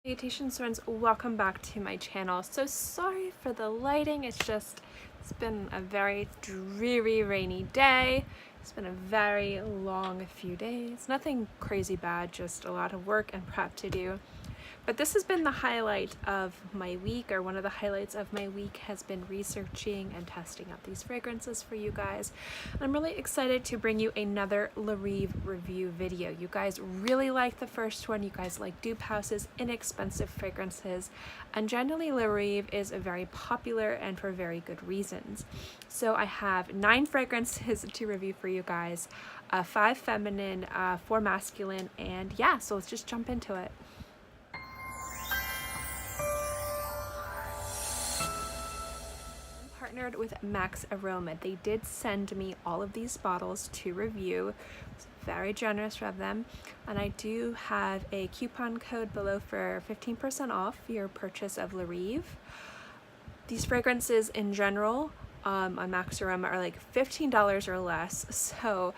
Salutations friends, welcome back to my channel. So sorry for the lighting, it's been a very dreary rainy day. It's been a very long few days. Nothing crazy bad, just a lot of work and prep to do. But this has been the highlight of my week, or one of the highlights of my week has been researching and testing out these fragrances for you guys. And I'm really excited to bring you another Rive review video. You guys really liked the first one. You guys like dupe houses, inexpensive fragrances, and generally Rive is very popular and for very good reasons. So I have 9 fragrances to review for you guys, 5 feminine, 4 masculine, and yeah, so let's just jump into it. Partnered with Max Aroma. They did send me all of these bottles to review. It's very generous of them, and I do have a coupon code below for 15% off your purchase of Rive. These fragrances in general on Max Aroma are like $15 or less, so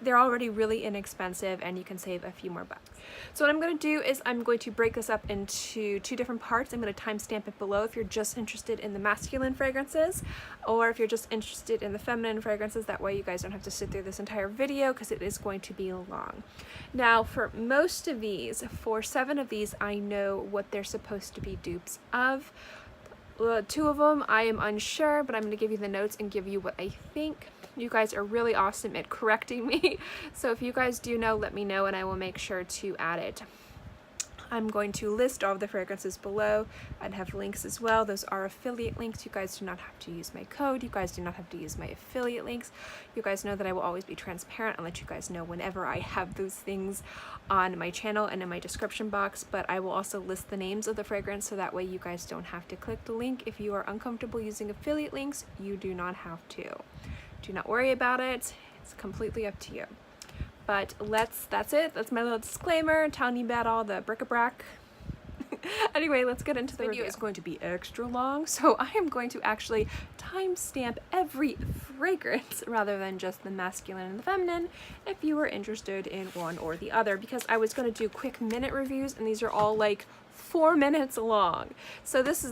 they're already really inexpensive and you can save a few more bucks. So what I'm going to do is I'm going to break this up into 2 different parts. I'm going to timestamp it below if you're just interested in the masculine fragrances, or if you're just interested in the feminine fragrances. That way you guys don't have to sit through this entire video because it is going to be long. Now for most of these, for 7 of these, I know what they're supposed to be dupes of. 2 of them I am unsure, but I'm going to give you the notes and give you what I think. You guys are really awesome at correcting me, so if you guys do know, let me know and I will make sure to add it. I'm going to list all of the fragrances below. I'd have links as well. Those are affiliate links. You guys do not have to use my code. You guys do not have to use my affiliate links. You guys know that I will always be transparent and let you guys know whenever I have those things on my channel and in my description box, but I will also list the names of the fragrance so that way you guys don't have to click the link. If you are uncomfortable using affiliate links, you do not have to. Do not worry about it. It's completely up to you. But that's it. That's my little disclaimer telling you about all the bric-a-brac. Anyway, let's get into the video. It's going to be extra long, so I am going to actually timestamp every fragrance rather than just the masculine and the feminine if you were interested in one or the other, because I was going to do quick minute reviews and these are all like 4 minutes long. So this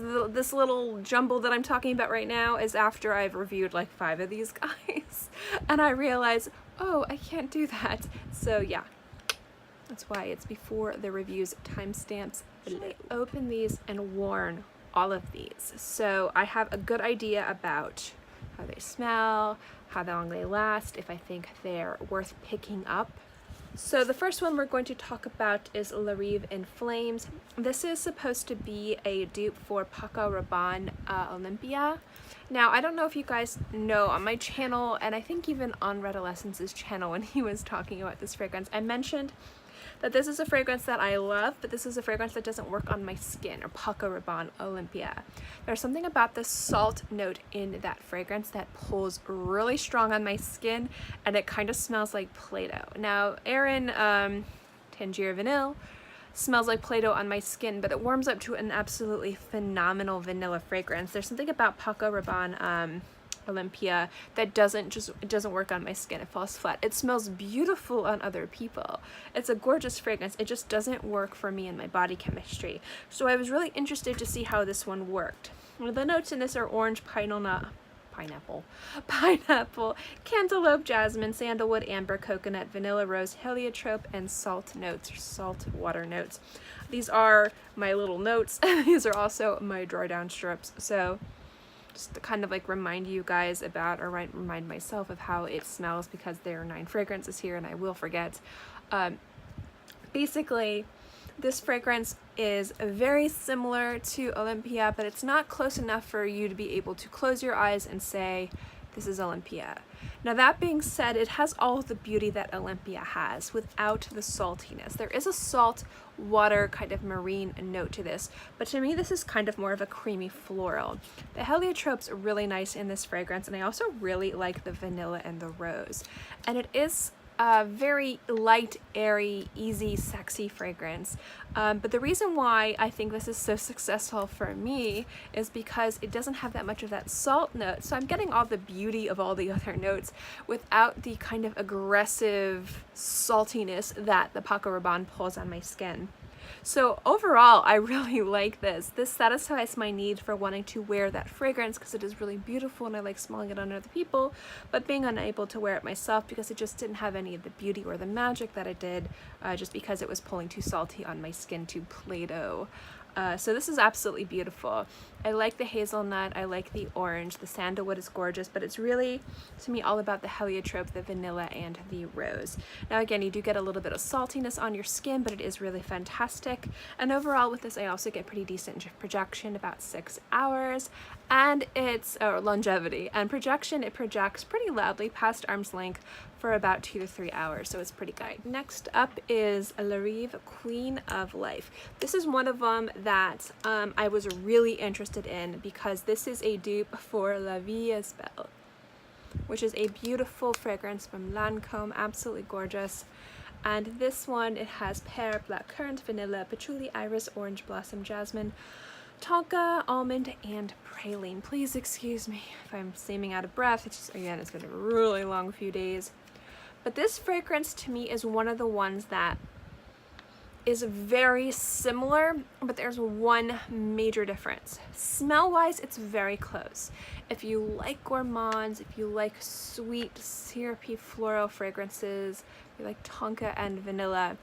little jumble that I'm talking about right now is after I've reviewed like 5 of these guys and I realized, oh, I can't do that. So yeah, that's why it's before the reviews timestamps. Open these and warn all of these, so I have a good idea about how they smell, how long they last, if I think they're worth picking up. So the first one we're going to talk about is Rive in Flames. This is supposed to be a dupe for Paco Rabanne Olympia. Now, I don't know if you guys know, on my channel, and I think even on Red Adolescence's channel when he was talking about this fragrance, I mentioned that this is a fragrance that I love, but this is a fragrance that doesn't work on my skin, or Paco Rabanne Olympia. There's something about the salt note in that fragrance that pulls really strong on my skin, and it kind of smells like Play-Doh. Now, Erin Tangier Vanille smells like Play-Doh on my skin, but it warms up to an absolutely phenomenal vanilla fragrance. There's something about Paco Rabanne Olympia that doesn't work on my skin. It falls flat. It smells beautiful on other people. It's a gorgeous fragrance. It just doesn't work for me and my body chemistry. So I was really interested to see how this one worked. Well, the notes in this are orange, pineapple, cantaloupe, jasmine, sandalwood, amber, coconut, vanilla, rose, heliotrope, and salt notes, or salt water notes. These are my little notes. These are also my drawer down strips. So just to kind of like remind you guys about, or remind myself of how it smells, because there are 9 fragrances here and I will forget. Basically, this fragrance is very similar to Olympia, but it's not close enough for you to be able to close your eyes and say, this is Olympia. Now that being said, it has all the beauty that Olympia has without the saltiness. There is a salt water kind of marine note to this, but to me this is kind of more of a creamy floral. The heliotrope's really nice in this fragrance, and I also really like the vanilla and the rose. And it is a very light, airy, easy, sexy fragrance. But the reason why I think this is so successful for me is because it doesn't have that much of that salt note. So I'm getting all the beauty of all the other notes without the kind of aggressive saltiness that the Paco Rabanne pulls on my skin. So overall, I really like this. This satisfies my need for wanting to wear that fragrance because it is really beautiful and I like smelling it on other people, but being unable to wear it myself because it just didn't have any of the beauty or the magic that it did, just because it was pulling too salty on my skin to Play-Doh. So this is absolutely beautiful. I like the hazelnut, I like the orange, the sandalwood is gorgeous, but it's really, to me, all about the heliotrope, the vanilla, and the rose. Now again, you do get a little bit of saltiness on your skin, but it is really fantastic. And overall with this, I also get pretty decent projection, about 6 hours, and it's longevity. And projection, it projects pretty loudly past arm's length for about 2 to 3 hours, so it's pretty good. Next up is a Rive Queen of Life. This is one of them that I was really interested in because this is a dupe for La Vie Est Belle, which is a beautiful fragrance from Lancome, absolutely gorgeous. And this one, it has pear, blackcurrant, vanilla, patchouli, iris, orange blossom, jasmine, tonka, almond, and praline. Please excuse me if I'm seeming out of breath. It's just, again, it's been a really long few days. But this fragrance to me is one of the ones that is very similar, but there's one major difference. Smell-wise, it's very close. If you like gourmands, if you like sweet, syrupy floral fragrances, you like tonka and vanilla,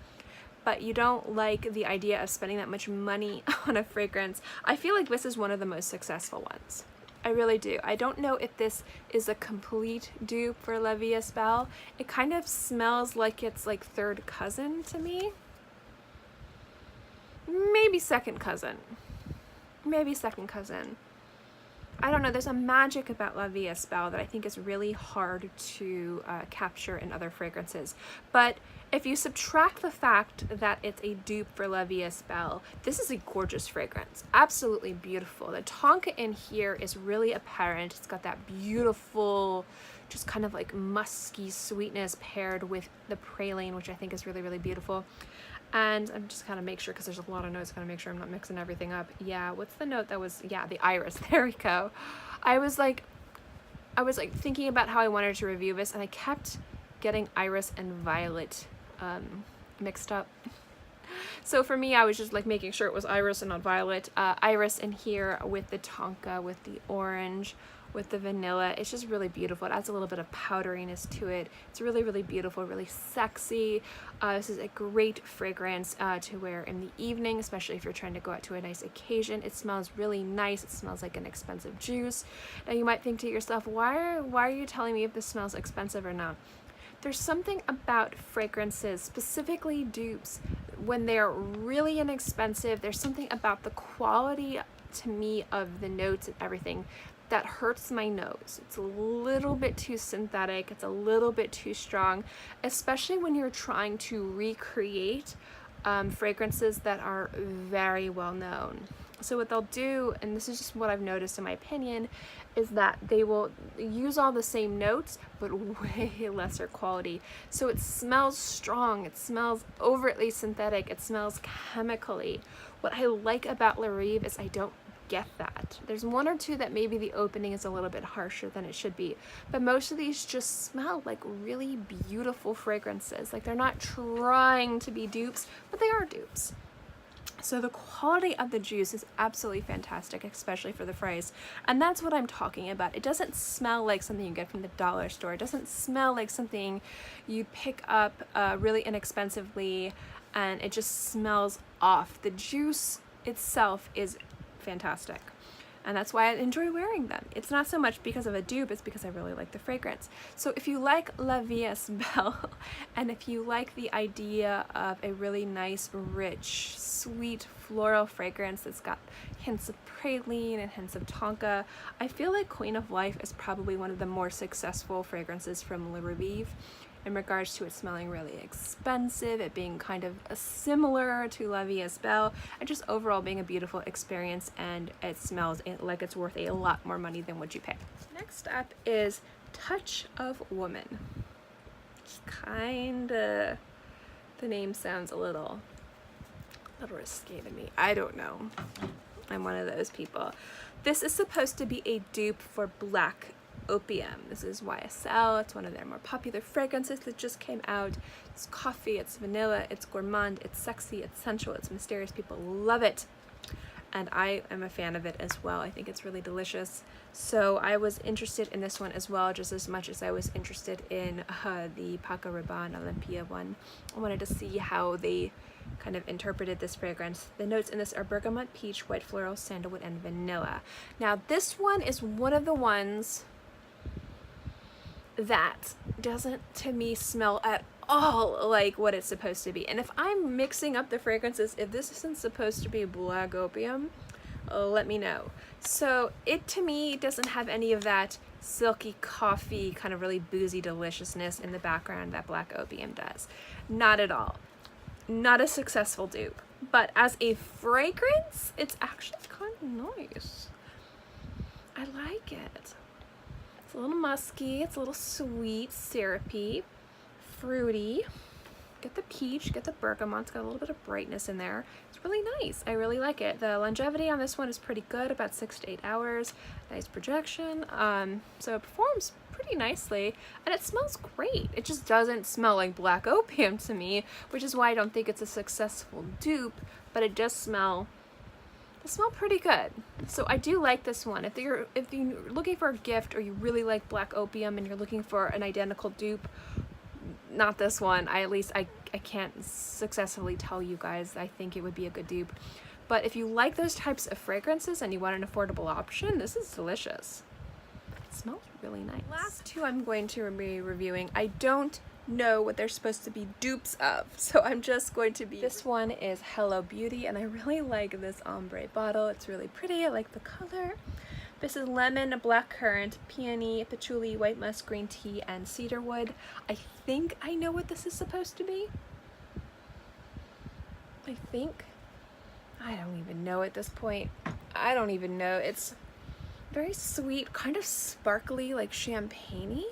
but you don't like the idea of spending that much money on a fragrance, I feel like this is one of the most successful ones. I really do. I don't know if this is a complete dupe for La Vie Est Belle. It kind of smells like it's like third cousin to me. Maybe second cousin. Maybe second cousin. I don't know, there's a magic about La Vie Est Belle that I think is really hard to capture in other fragrances. But if you subtract the fact that it's a dupe for La Vie Est Belle, this is a gorgeous fragrance. Absolutely beautiful. The tonka in here is really apparent. It's got that beautiful, just kind of like musky sweetness paired with the praline, which I think is really, really beautiful. And I'm just kind of make sure, because there's a lot of notes, kind of make sure I'm not mixing everything up. Yeah, what's the note that was, yeah, the iris. There we go. I was like thinking about how I wanted to review this, and I kept getting iris and violet mixed up. So for me, I was just like making sure it was iris and not violet. Iris in here with the tonka, with the orange, with the vanilla. It's just really beautiful. It adds a little bit of powderiness to it. It's really, really beautiful, really sexy. This is a great fragrance to wear in the evening, especially if you're trying to go out to a nice occasion. It smells really nice. It smells like an expensive juice. Now you might think to yourself, why are you telling me if this smells expensive or not? There's something about fragrances, specifically dupes, when they're really inexpensive, there's something about the quality to me of the notes and everything that hurts my nose. It's a little bit too synthetic, it's a little bit too strong, especially when you're trying to recreate fragrances that are very well known. So what they'll do, and this is just what I've noticed in my opinion, is that they will use all the same notes but way lesser quality. So it smells strong, it smells overtly synthetic, it smells chemically. What I like about La Rive is I don't get that. There's one or two that maybe the opening is a little bit harsher than it should be, but most of these just smell like really beautiful fragrances. Like they're not trying to be dupes, but they are dupes. So the quality of the juice is absolutely fantastic, especially for the price. And that's what I'm talking about. It doesn't smell like something you get from the dollar store. It doesn't smell like something you pick up really inexpensively and it just smells off. The juice itself is fantastic. And that's why I enjoy wearing them. It's not so much because of a dupe, it's because I really like the fragrance. So if you like La Vie Est Belle, and if you like the idea of a really nice, rich, sweet floral fragrance that's got hints of praline and hints of tonka, I feel like Queen of Life is probably one of the more successful fragrances from La Rive, in regards to it smelling really expensive, it being kind of similar to La Vie Est Belle, and just overall being a beautiful experience, and it smells like it's worth a lot more money than what you pay. Next up is Touch of Woman. Kinda, the name sounds a little risque to me. I don't know. I'm one of those people. This is supposed to be a dupe for Black Opium. This is YSL. It's one of their more popular fragrances that just came out. It's coffee, it's vanilla, it's gourmand, it's sexy, it's sensual, it's mysterious. People love it. And I am a fan of it as well. I think it's really delicious. So I was interested in this one as well, just as much as I was interested in the Paco Rabanne Olympia one. I wanted to see how they kind of interpreted this fragrance. The notes in this are bergamot, peach, white floral, sandalwood, and vanilla. Now this one is one of the ones that doesn't, to me, smell at all like what it's supposed to be. And if I'm mixing up the fragrances, if this isn't supposed to be black opium, let me know. So it, to me, doesn't have any of that silky coffee kind of really boozy deliciousness in the background that black opium does. Not at all. Not a successful dupe. But as a fragrance, it's actually kind of nice. I like it. It's a little musky, it's a little sweet, syrupy, fruity. Get the peach, get the bergamot. It's got a little bit of brightness in there. It's really nice. I really like it. The longevity on this one is pretty good, about 6 to 8 hours. Nice projection. So it performs pretty nicely, and it smells great. It just doesn't smell like black opium to me, which is why I don't think it's a successful dupe, but it does smell pretty good. So I do like this one. If you're looking for a gift, or you really like black opium and you're looking for an identical dupe, not this one. I can't successfully tell you guys I think it would be a good dupe. But if you like those types of fragrances and you want an affordable option, this is delicious. It smells really nice. Last two I'm going to be reviewing. I don't know what they're supposed to be dupes of, so I'm just going to be... This one is Hello Beauty, and I really like this ombre bottle. It's really pretty. I like the color. This is lemon, blackcurrant, peony, patchouli, white musk, green tea, and cedarwood. I think I know what this is supposed to be. I think. I don't even know at this point. I don't even know. It's very sweet, kind of sparkly, like champagne-y.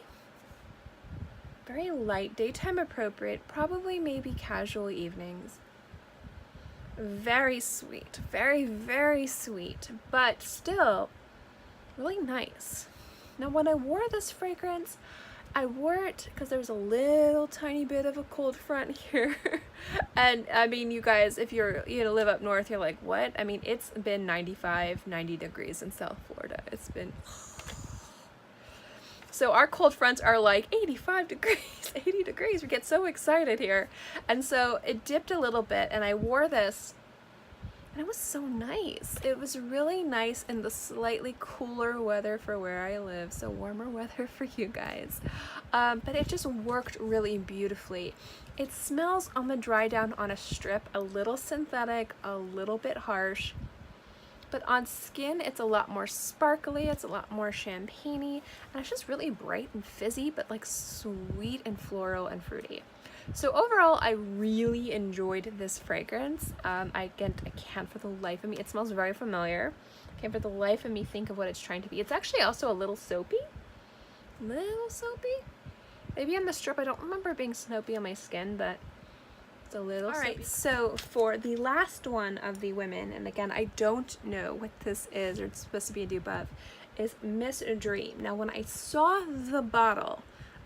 Very light, daytime appropriate, probably maybe casual evenings. Very sweet, very, very sweet, but still really nice. Now when I wore this fragrance, I wore it because there was a little tiny bit of a cold front here. And I mean, you guys, if you live up north, you're like, what? I mean, it's been 95, 90 degrees in South Florida. It's been... So our cold fronts are like 85 degrees, 80 degrees. We get so excited here. And so it dipped a little bit, and I wore this, and it was so nice. It was really nice in the slightly cooler weather for where I live, so warmer weather for you guys. But it just worked really beautifully. It smells on the dry down on a strip, a little synthetic, a little bit harsh. But on skin, it's a lot more sparkly, it's a lot more champagne-y, and it's just really bright and fizzy, but like sweet and floral and fruity. So overall, I really enjoyed this fragrance. I can't for the life of me, it smells very familiar. I can't for the life of me think of what it's trying to be. It's actually also a little soapy. Little soapy? Maybe on the strip, I don't remember it being soapy on my skin, but a little. All right, so for the last one of the women, and again, I don't know what this is, or it's supposed to be a dupe of, is Miss Dream. Now, when I saw the bottle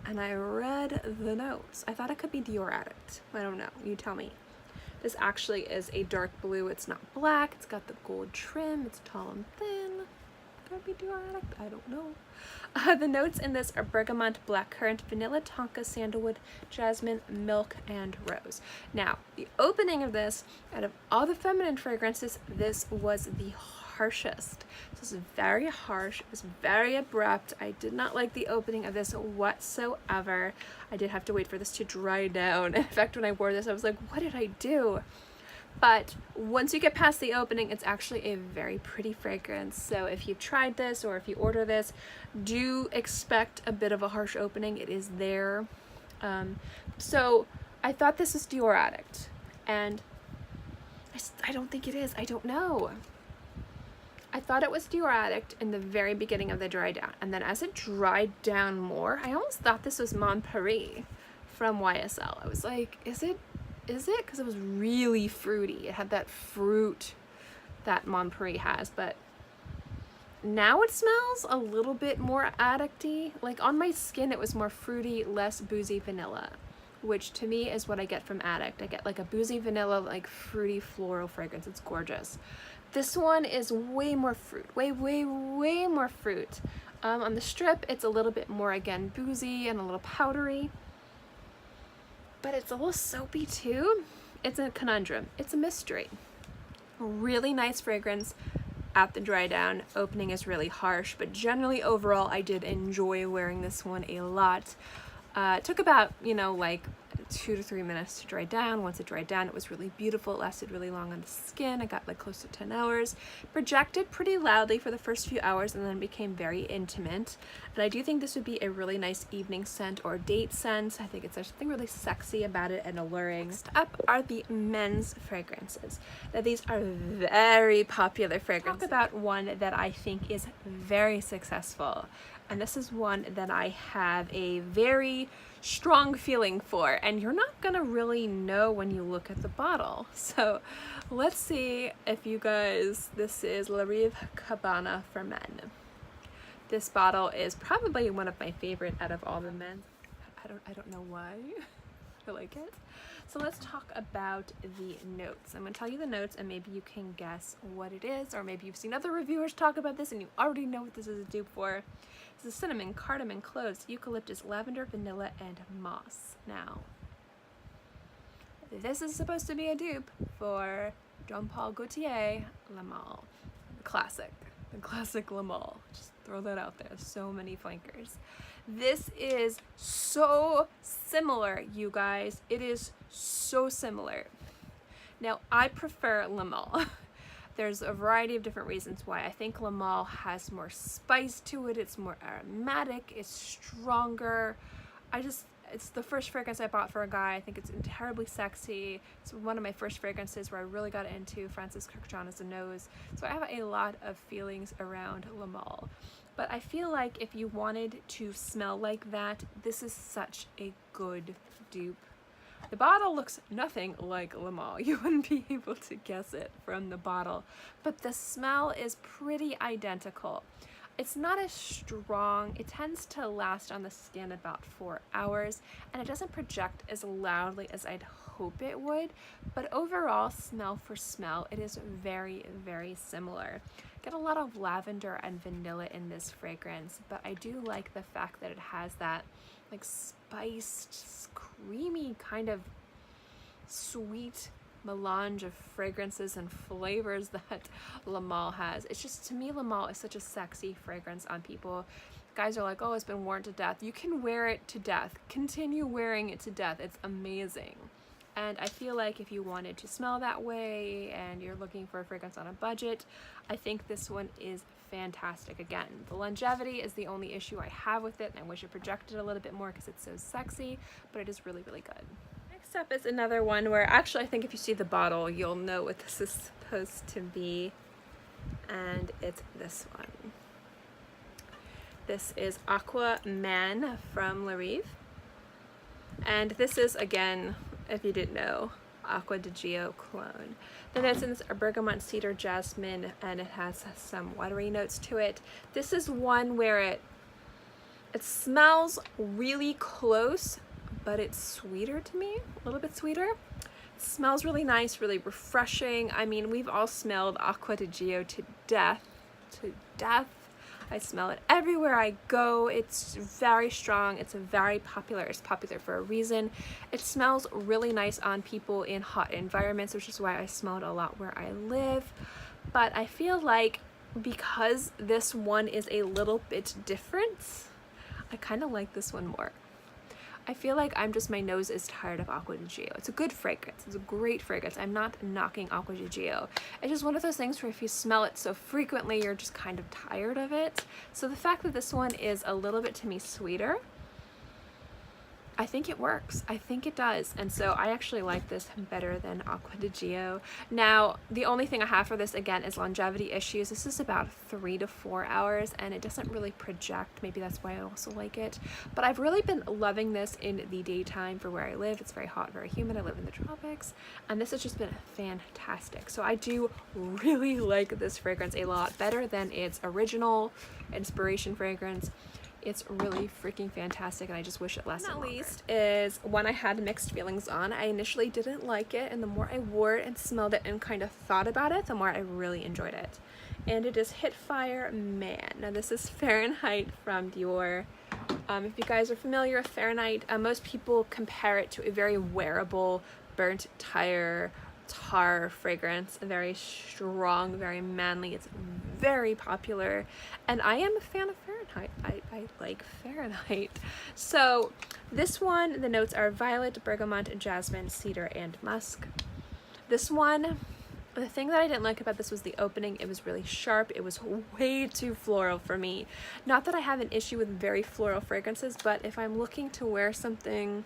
and I read the notes, I thought it could be Dior Addict. I don't know. You tell me. This actually is a dark blue. It's not black. It's got the gold trim. It's tall and thin. Could it be Dior Addict? I don't know. The notes in this are bergamot, blackcurrant, vanilla, tonka, sandalwood, jasmine, milk, and rose. Now, the opening of this, out of all the feminine fragrances, this was the harshest. This was very harsh. It was very abrupt. I did not like the opening of this whatsoever. I did have to wait for this to dry down. In fact, when I wore this, I was like, what did I do? But once you get past the opening, it's actually a very pretty fragrance. So if you've tried this, or if you order this, do expect a bit of a harsh opening. It is there. So I thought this was Dior Addict, and I don't think it is. I don't know. I thought it was Dior Addict in the very beginning of the dry down, and then as it dried down more, I almost thought this was Mon Paris from YSL. I was like, is it? Because it was really fruity. It had that fruit that Mon Paris has, but Now it smells a little bit more addicty. Like on my skin it was more fruity, less boozy vanilla, which to me is what I get from Addict. I get like a boozy vanilla, like fruity floral fragrance. It's gorgeous. This one is way more fruit, way more fruit. On the strip it's a little bit more, again, boozy and a little powdery, but it's a little soapy too. It's a conundrum, it's a mystery. Really nice fragrance at the dry down. Opening is really harsh, but generally overall I did enjoy wearing this one a lot. It took about, you know, like 2 to 3 minutes to dry down. Once it dried down, it was really beautiful. It lasted really long on the skin. I got like close to 10 hours. Projected pretty loudly for the first few hours and then became very intimate. And I do think this would be a really nice evening scent or date scent. I think it's there's something really sexy about it and alluring. Next up are the men's fragrances. Now these are very popular fragrances. Talk about one that I think is very successful. And this is one that I have a very strong feeling for, and you're not gonna really know when you look at the bottle. So let's see if you guys, this is Rive Cabana for men. This bottle is probably one of my favorite out of all the men. I don't know why I like it. So let's talk about the notes. I'm gonna tell you the notes and maybe you can guess what it is, or maybe you've seen other reviewers talk about this and you already know what this is a dupe for. This is cinnamon, cardamom, cloves, eucalyptus, lavender, vanilla, and moss. Now, this is supposed to be a dupe for Jean-Paul Gaultier Le Male. The classic Le Male. Just throw that out there. So many flankers. This is so similar, you guys. It is so similar. Now, I prefer Le Male. There's a variety of different reasons why. I think Le Male has more spice to it. It's more aromatic. It's stronger. It's the first fragrance I bought for a guy. I think it's terribly sexy. It's one of my first fragrances where I really got into Francis Kurkdjian as a nose. So I have a lot of feelings around Le Male. But I feel like if you wanted to smell like that, this is such a good dupe. The bottle looks nothing like Le Male. You wouldn't be able to guess it from the bottle, but the smell is pretty identical. It's not as strong. It tends to last on the skin about 4 hours, and it doesn't project as loudly as I'd hope it would, but overall, smell for smell, it is very similar. Get a lot of lavender and vanilla in this fragrance, but I do like the fact that it has that like spiced, creamy kind of sweet melange of fragrances and flavors that Le Male has. It's just, to me, Le Male is such a sexy fragrance on people. Guys are like, oh, it's been worn to death. You can wear it to death. Continue wearing it to death. It's amazing. And I feel like if you wanted to smell that way and you're looking for a fragrance on a budget, I think this one is fantastic. Again, the longevity is the only issue I have with it, and I wish it projected a little bit more because it's so sexy, but it is really good. Next up is another one where actually I think if you see the bottle, you'll know what this is supposed to be, and it's this one. This is Aqua Man from Rive, and this is, again, if you didn't know, Acqua di Gio clone. The notes in this are bergamot, cedar, jasmine, and it has some watery notes to it. This is one where it smells really close, but it's sweeter to me, a little bit sweeter. It smells really nice, really refreshing. I mean, we've all smelled Acqua di Gio to death. I smell it everywhere I go. It's very strong. It's very popular. It's popular for a reason. It smells really nice on people in hot environments, which is why I smell it a lot where I live. But I feel like because this one is a little bit different, I kind of like this one more. I feel like my nose is tired of Acqua di Gio. It's a good fragrance. It's a great fragrance. I'm not knocking Acqua di Gio. It's just one of those things where if you smell it so frequently, you're just kind of tired of it. So the fact that this one is a little bit, to me, sweeter, I think it works. I think it does. And so I actually like this better than Aqua di Gio. Now, the only thing I have for this, again, is longevity issues. This is about 3 to 4 hours, and it doesn't really project. Maybe that's why I also like it. But I've really been loving this in the daytime for where I live. It's very hot, very humid. I live in the tropics, and this has just been fantastic. So I do really like this fragrance a lot, better than its original inspiration fragrance. It's really freaking fantastic, and I just wish it lasted longer. Not least is one I had mixed feelings on. I initially didn't like it, and the more I wore it and smelled it and kind of thought about it, the more I really enjoyed it. And it is Hitfire Man. Now this is Fahrenheit from Dior. If you guys are familiar with Fahrenheit, most people compare it to a very wearable burnt tire tar fragrance, very strong, very manly. It's very popular, and I am a fan of Fahrenheit. I like Fahrenheit. So this one, the notes are violet, bergamot, jasmine, cedar, and musk. This one, the thing that I didn't like about this was the opening. It was really sharp. It was way too floral for me. Not that I have an issue with very floral fragrances, but if I'm looking to wear something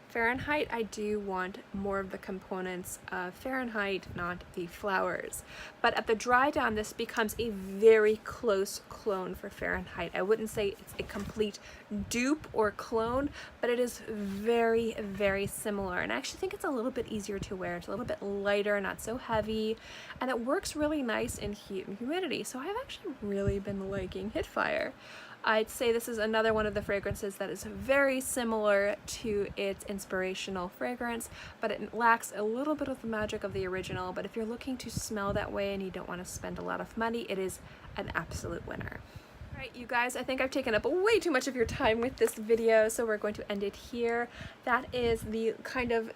Fahrenheit, I do want more of the components of Fahrenheit, not the flowers. But at the dry down, this becomes a very close clone for Fahrenheit. I wouldn't say it's a complete dupe or clone, but it is very, very similar. And I actually think it's a little bit easier to wear. It's a little bit lighter, not so heavy, and it works really nice in heat and humidity. So I've actually really been liking Hitfire. I'd say this is another one of the fragrances that is very similar to its inspirational fragrance, but it lacks a little bit of the magic of the original. But if you're looking to smell that way and you don't want to spend a lot of money, it is an absolute winner. Alright, you guys, I think I've taken up way too much of your time with this video, so we're going to end it here. That is the kind of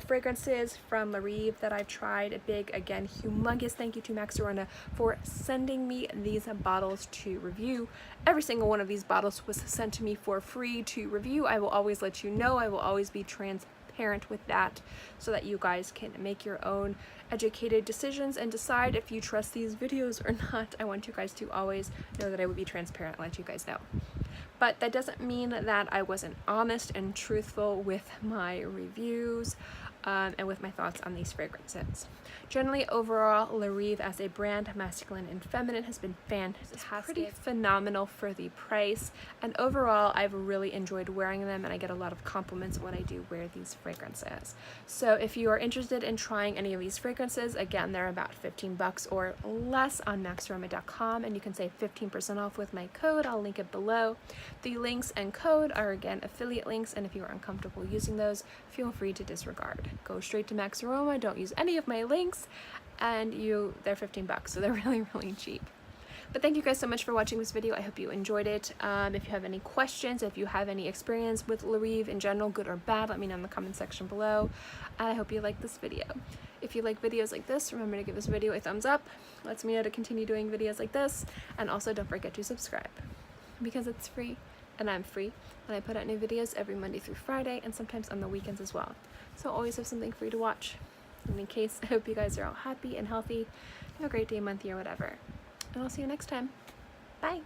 fragrances from Rive that I've tried. A big, again, humongous thank you to Max Aroma for sending me these bottles to review. Every single one of these bottles was sent to me for free to review. I will always let you know. I will always be transparent with that so that you guys can make your own educated decisions and decide if you trust these videos or not. I want you guys to always know that I would be transparent and let you guys know. But that doesn't mean that I wasn't honest and truthful with my reviews and with my thoughts on these fragrances. Generally, overall, Rive as a brand, masculine and feminine, has been fantastic. Pretty phenomenal for the price, and overall, I've really enjoyed wearing them, and I get a lot of compliments when I do wear these fragrances. So if you are interested in trying any of these fragrances, again, they're about 15 bucks or less on maxaroma.com, and you can save 15% off with my code. I'll link it below. The links and code are, again, affiliate links, and if you are uncomfortable using those, feel free to disregard. Go straight to Max Aroma, don't use any of my links, and they're 15 bucks, so they're really, really cheap. But thank you guys so much for watching this video. I hope you enjoyed it. If you have any questions, if you have any experience with Rive in general, good or bad, let me know in the comment section below. And I hope you like this video. If you like videos like this, remember to give this video a thumbs up. Lets me know to continue doing videos like this. And also don't forget to subscribe, because it's free and I'm free, and I put out new videos every Monday through Friday and sometimes on the weekends as well. So always have something free to watch. In any case, I hope you guys are all happy and healthy. Have a great day, month, year, whatever. And I'll see you next time. Bye!